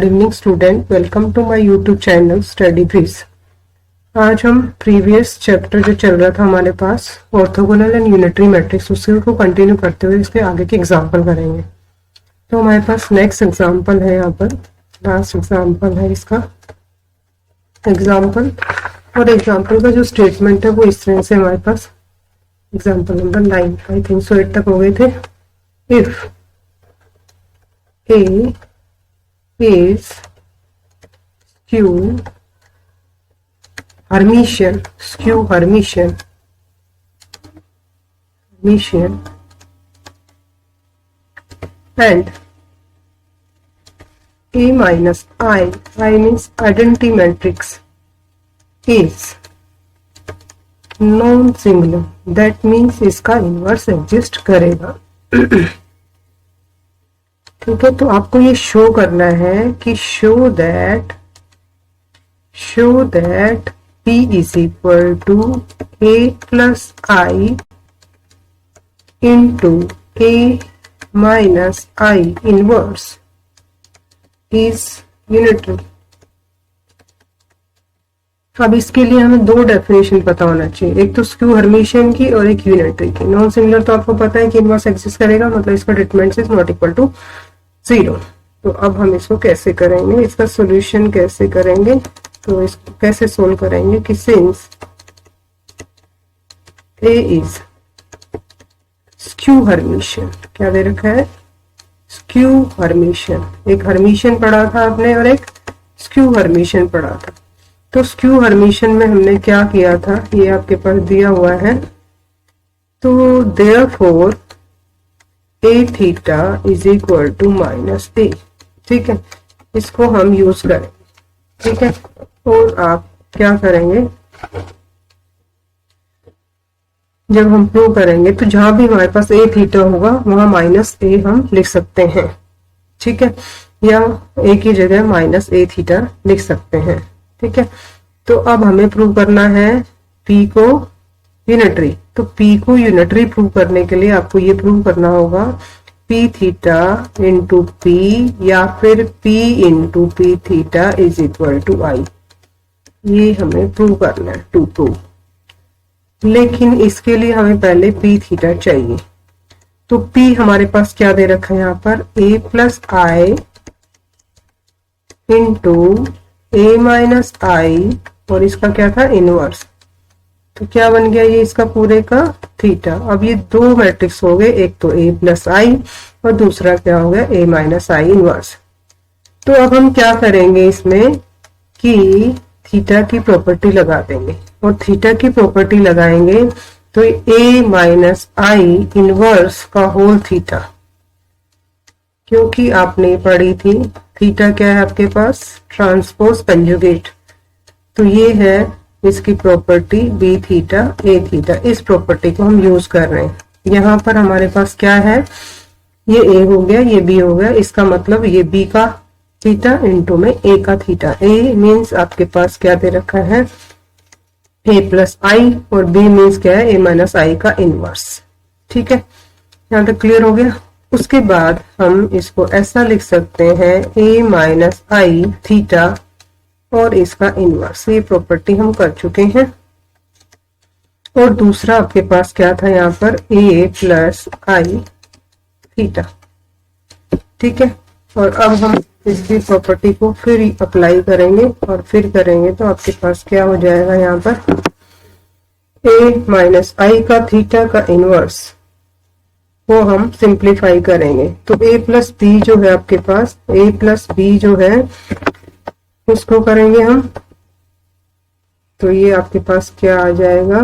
Good evening student, welcome to my YouTube channel study breeze. आज हम previous chapter जो चल रहा था हमारे पास ऑर्थोगोनल एंड यूनिटरी मैट्रिक्स, उसी को कंटिन्यू करते हुए इसके आगे के एग्जांपल करेंगे। तो हमारे पास नेक्स्ट एग्जांपल है, यहाँ पर लास्ट एग्जांपल है इसका एग्जांपल। और एग्जांपल का जो स्टेटमेंट है वो इस तरह से हमारे पास example number 9 I think so 8 तक हो गए थे। If A is skew Hermitian and A minus I means identity matrix is non singular, that means इसका इनवर्स एग्जिस्ट करेगा। ठीक है, तो आपको ये शो करना है कि show that P is equal to A plus I into A minus I inverse is unitary. अब इसके लिए हमें दो डेफिनेशन पता होना चाहिए, एक तो स्क्यू हर्मिशियन की और एक यूनिटरी की। नॉन सिंगुलर तो आपको पता है कि इनवर्स एग्जिस्ट करेगा, मतलब इसका determinant is not equal to 0। तो अब हम इसको कैसे करेंगे, इसका सॉल्यूशन कैसे करेंगे, तो इसको कैसे सोल्व करेंगे कि since A is skew Hermitian, क्या दे रखा है स्क्यू हर्मिशियन, एक हर्मिशियन पढ़ा था आपने और एक स्क्यू हर्मिशियन पढ़ा था। तो स्क्यू हर्मिशियन में हमने क्या किया था, ये आपके पास दिया हुआ है। तो therefore A theta is equal to minus A, ठीक है, इसको हम यूज करेंगे। ठीक है, और आप क्या करेंगे, जब हम प्रूव करेंगे तो जहां भी हमारे पास A थीटा होगा वहां माइनस A हम लिख सकते हैं। ठीक है, या A की जगह माइनस A थीटा लिख सकते हैं। ठीक है, तो अब हमें प्रूव करना है P को यूनिटरी। तो P को यूनिटरी प्रूव करने के लिए आपको ये प्रूव करना होगा P थीटा इंटू P या फिर P into P theta is equal to I। ये हमें प्रूव करना है टू प्रूव, लेकिन इसके लिए हमें पहले P थीटा चाहिए। तो P हमारे पास क्या दे रखा है यहाँ पर A plus I into A minus I, और इसका क्या था इनवर्स। तो क्या बन गया ये इसका पूरे का थीटा। अब ये दो मैट्रिक्स हो गए, एक तो A प्लस I और दूसरा क्या हो गया A माइनस I इनवर्स। तो अब हम क्या करेंगे इसमें कि थीटा की प्रॉपर्टी लगा देंगे, और थीटा की प्रॉपर्टी लगाएंगे तो A माइनस I इनवर्स का होल थीटा, क्योंकि आपने पढ़ी थी थीटा क्या है आपके पास ट्रांसपोज कंजुगेट। तो ये है इसकी property B theta A theta, इस प्रॉपर्टी को हम यूज कर रहे हैं। यहाँ पर हमारे पास क्या है, ये A हो गया, ये B हो गया, इसका मतलब ये B का थीटा इंटू में A का थीटा। A मीन्स आपके पास क्या दे रखा है A प्लस I, और B मीन्स क्या है A माइनस I का इनवर्स। ठीक है, यहाँ तक क्लियर हो गया। उसके बाद हम इसको ऐसा लिख सकते हैं A माइनस I थीटा और इसका इनवर्स, ये प्रॉपर्टी हम कर चुके हैं। और दूसरा आपके पास क्या था यहाँ पर A प्लस I थीटा। ठीक है, और अब हम इसकी प्रॉपर्टी को फिर अप्लाई करेंगे और फिर करेंगे तो आपके पास क्या हो जाएगा, यहाँ पर A माइनस I का थीटा का इनवर्स वो हम सिंप्लीफाई करेंगे। तो A प्लस B जो है आपके पास, A प्लस B जो है उसको करेंगे हम, तो ये आपके पास क्या आ जाएगा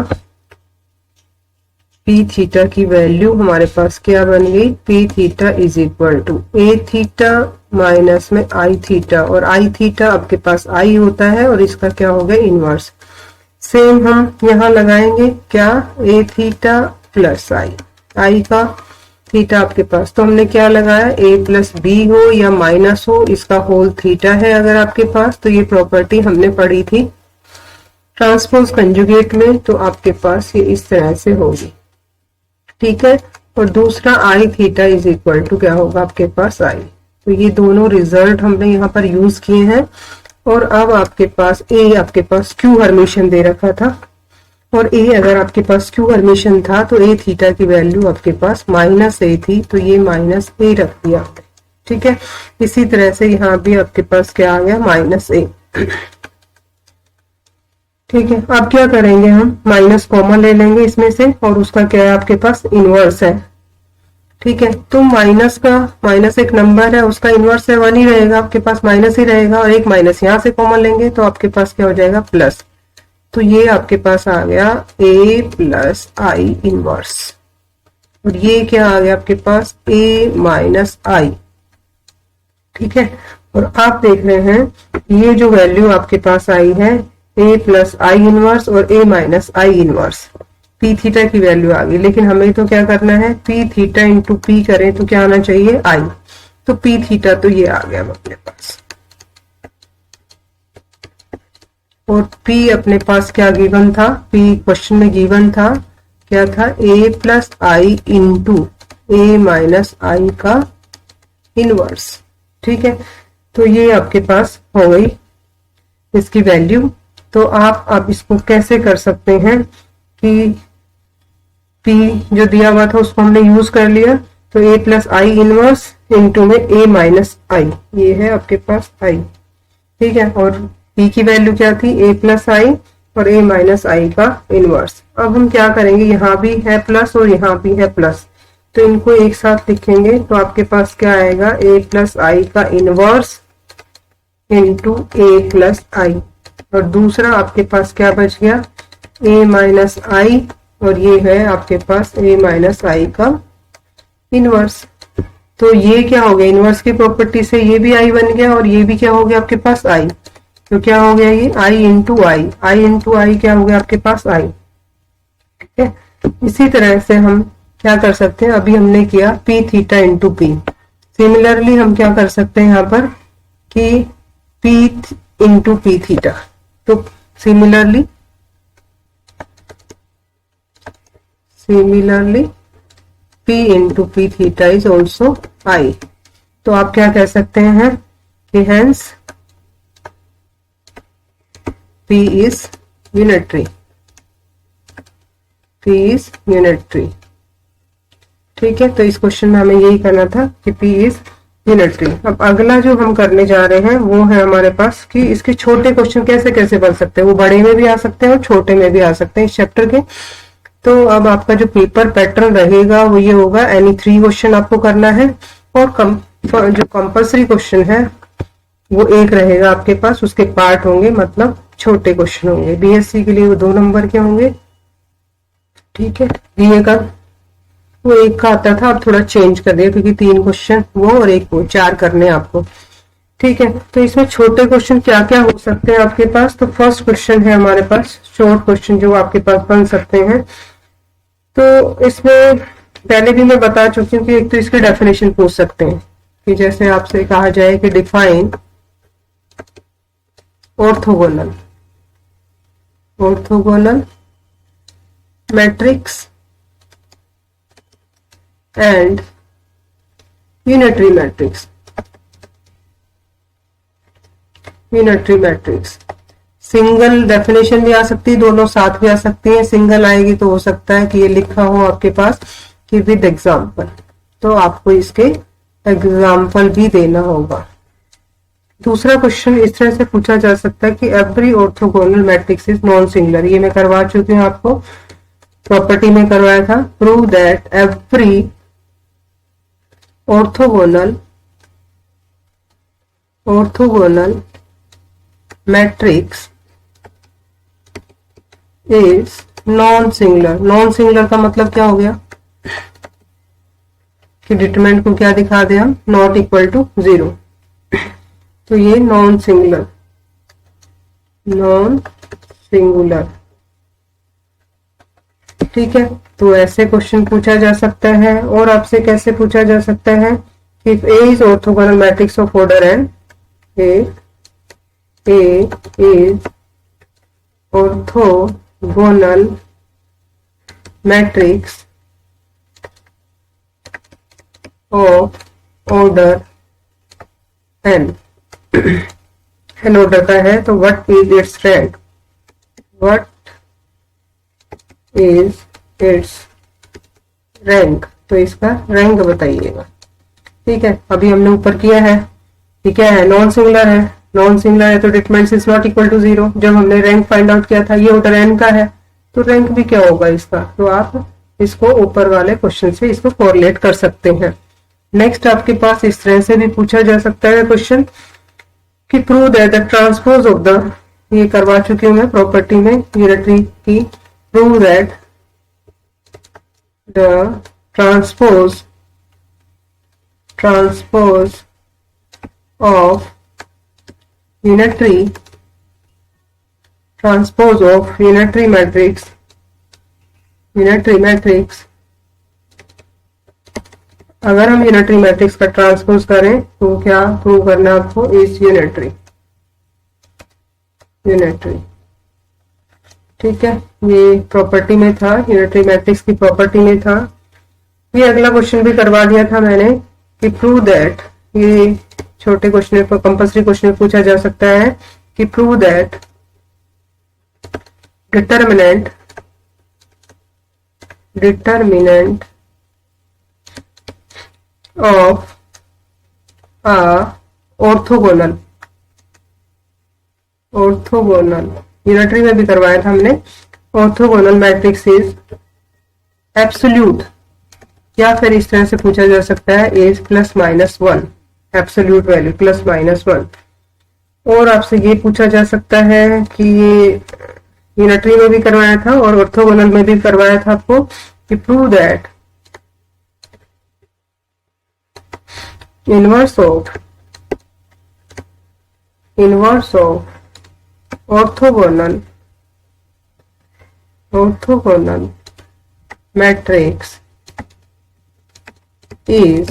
P थीटा की वैल्यू हमारे पास क्या बन गई P theta is equal to A theta minus में I थीटा, और I थीटा आपके पास I होता है और इसका क्या हो गया इनवर्स। सेम हम यहाँ लगाएंगे क्या A थीटा प्लस I का थीटा आपके पास, तो हमने क्या लगाया A प्लस B हो या माइनस हो, इसका होल थीटा है अगर आपके पास। तो ये प्रॉपर्टी हमने पढ़ी थी ट्रांसपोज कंजुगेट में, तो आपके पास ये इस तरह से होगी। ठीक है, और दूसरा आई थीटा इज इक्वल टू क्या होगा आपके पास आई। तो ये दोनों रिजल्ट हमने यहाँ पर यूज किए हैं। और अब आपके पास आपके पास क्यू हर्मिशन दे रखा था, और अगर आपके पास क्यू हर्मिशन था तो थीटा की वैल्यू आपके पास -a थी, तो ये -a रख दिया। ठीक है, इसी तरह से यहाँ भी आपके पास क्या आ गया, -a। ठीक है, अब क्या करेंगे, हम माइनस कॉमन ले लेंगे इसमें से, और उसका क्या है आपके पास इनवर्स है। ठीक है, तो माइनस एक नंबर है, उसका इनवर्स है 1 ही रहेगा, आपके पास माइनस ही रहेगा, और एक माइनस यहाँ से कॉमन लेंगे तो आपके पास क्या हो जाएगा, प्लस। तो ये आपके पास आ गया a प्लस आई इनवर्स, और ये क्या आ गया आपके पास a माइनस आई। ठीक है, और आप देख रहे हैं ये जो वैल्यू आपके पास आई है a प्लस आई इनवर्स और a minus I inverse, P theta की वैल्यू आ गई। लेकिन हमें तो क्या करना है, पी थीटा इंटू पी करें तो क्या आना चाहिए, आई। तो पी थीटा तो ये आ गया अपने पास, और P अपने पास क्या गिवन था, P क्वेश्चन में गिवन था, क्या था, a plus I into A minus I का इनवर्स। ठीक है, तो ये आपके पास हो गई इसकी वैल्यू। तो आप अब इसको कैसे कर सकते हैं कि P जो दिया हुआ था उसको हमने यूज कर लिया, तो a plus I inverse into में a माइनस आई, ये है आपके पास आई। ठीक है, और P की वैल्यू क्या थी, a प्लस आई और a माइनस आई का इनवर्स। अब हम क्या करेंगे, यहाँ भी है प्लस और यहाँ भी है प्लस, तो इनको एक साथ लिखेंगे तो आपके पास क्या आएगा, a प्लस आई का इनवर्स इंटू a प्लस आई, और दूसरा आपके पास क्या बच गया, a माइनस आई, और ये है आपके पास a माइनस आई का इनवर्स। तो ये क्या हो गया, इनवर्स की प्रॉपर्टी से ये भी आई बन गया, और ये भी क्या हो गया आपके पास आई। तो क्या हो गया, ये आई इंटू आई क्या हो गया आपके पास आई। ठीक है, इसी तरह से हम क्या कर सकते हैं, अभी हमने किया P theta into P. Similarly हम क्या कर सकते हैं यहाँ पर कि पी इंटू पी थीटा। तो similarly P into P theta is also I. तो आप क्या कह सकते हैं कि hence P is unitary, P is unitary। ठीक है, तो इस क्वेश्चन में हमें यही करना था कि P is unitary। अब अगला जो हम करने जा रहे हैं वो है हमारे पास कि इसके छोटे क्वेश्चन कैसे कैसे बन सकते हैं, वो बड़े में भी आ सकते हैं और छोटे में भी आ सकते हैं इस चैप्टर के। तो अब आपका जो पेपर पैटर्न रहेगा वो ये होगा, एनी 3 क्वेश्चन आपको करना है, और जो कंपल्सरी क्वेश्चन है वो एक रहेगा आपके पास, उसके पार्ट होंगे, मतलब छोटे क्वेश्चन होंगे। बीएससी के लिए वो 2 नंबर के होंगे। ठीक है, बीए का वो 1 का आता था, अब थोड़ा चेंज कर दिया क्योंकि 3 क्वेश्चन वो और 1 वो, 4 करने आपको। ठीक है, तो इसमें छोटे क्वेश्चन क्या क्या हो सकते हैं आपके पास। तो फर्स्ट क्वेश्चन है हमारे पास शॉर्ट क्वेश्चन जो आपके पास बन सकते हैं। तो इसमें पहले भी मैं बता चुकी हूँ कि एक तो इसके डेफिनेशन पूछ सकते हैं, कि जैसे आपसे कहा जाए कि define orthogonal matrix and unitary matrix. Single definition भी आ सकती है, दोनों साथ भी आ सकती है। सिंगल आएगी तो हो सकता है कि ये लिखा हो आपके पास कि विद एग्जाम्पल, तो आपको इसके एग्जाम्पल भी देना होगा। दूसरा क्वेश्चन इस तरह से पूछा जा सकता है कि every orthogonal matrix is non singular. ये मैं करवा चुकी हूँ आपको, प्रॉपर्टी में करवाया था। Prove that every orthogonal matrix is non singular. Non singular का मतलब क्या हो गया कि डिटरमिनेंट को क्या दिखा दे हम, नॉट इक्वल टू 0। तो ये नॉन सिंगुलर ठीक है, तो ऐसे क्वेश्चन पूछा जा सकता है। और आपसे कैसे पूछा जा सकता है, if A is orthogonal matrix of order N, A is orthogonal matrix of order N, N order का है, तो what is its rank, what is its rank, तो इसका रैंक बताइएगा। ठीक है, अभी हमने ऊपर किया है, ये क्या है, नॉन सिंगुलर है, नॉन सिंगुलर है तो determinant is not equal to 0। जब हमने रैंक फाइंड आउट किया था, ये ऑर्डर एन का है, तो रैंक भी क्या होगा इसका, तो आप इसको ऊपर वाले क्वेश्चन से इसको कोरिलेट कर सकते हैं। नेक्स्ट आपके पास इस तरह से भी पूछा जा सकता है क्वेश्चन कि prove that the transpose of the, ये करवा चुकी हूं मैं प्रॉपर्टी में यूनिटरी की, prove that the transpose of unitary transpose of unitary matrix अगर हम यूनिटरी मैट्रिक्स का ट्रांसपोज करें तो क्या प्रूव करना है आपको, इज यूनिटरी। ठीक है, ये प्रॉपर्टी में था, यूनिटरी मैट्रिक्स की प्रॉपर्टी में था। ये अगला क्वेश्चन भी करवा दिया था मैंने कि प्रूव दैट, ये छोटे क्वेश्चन पर कंपल्सरी क्वेश्चन में पूछा जा सकता है कि prove that determinant of a orthogonal, unitary में भी करवाया था हमने, ऑर्थोगोनल मैट्रिक्स इज एब्सोल्यूट, या फिर इस तरह से पूछा जा सकता है as plus minus 1, absolute value plus minus 1। और आपसे ये पूछा जा सकता है कि ये यूनिटरी में भी करवाया था और ऑर्थोगोनल में भी करवाया था आपको कि prove that inverse of orthogonal matrix is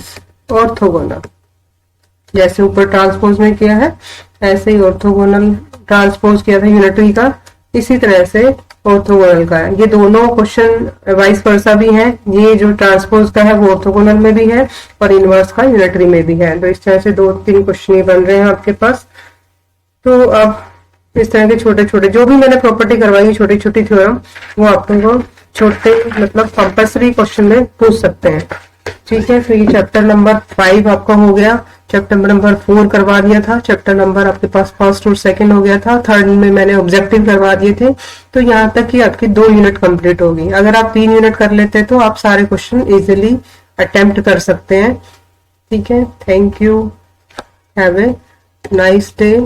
orthogonal. जैसे ऊपर ट्रांसपोज में किया है ऐसे ही ऑर्थोगोनल ट्रांसपोज किया था यूनिटरी का, इसी तरह से ऑर्थोगोनल का है। ये दोनों क्वेश्चन वाइस वर्सा भी हैं, ये जो ट्रांसपोज का है वो ऑर्थोगोनल में भी है और इनवर्स का यूनिटरी में भी है। तो इस तरह से 2-3 क्वेश्चन ये बन रहे हैं आपके पास। तो अब इस तरह के छोटे छोटे जो भी मैंने प्रॉपर्टी करवाई, छोटी छोटी थ्योरम, वो आप लोगों को छोटे मतलब कंपल्सरी क्वेश्चन में पूछ सकते हैं। ठीक है, तो ये चैप्टर नंबर 5 आपका हो गया। चैप्टर नंबर 4 करवा दिया था, चैप्टर नंबर आपके पास फर्स्ट और सेकंड हो गया था, थर्ड में मैंने ऑब्जेक्टिव करवा दिए थे। तो यहाँ तक कि आपकी 2 यूनिट कंप्लीट होगी। अगर आप 3 यूनिट कर लेते हैं तो आप सारे क्वेश्चन इजीली अटेम्प्ट कर सकते हैं। ठीक है, thank you, have a nice day.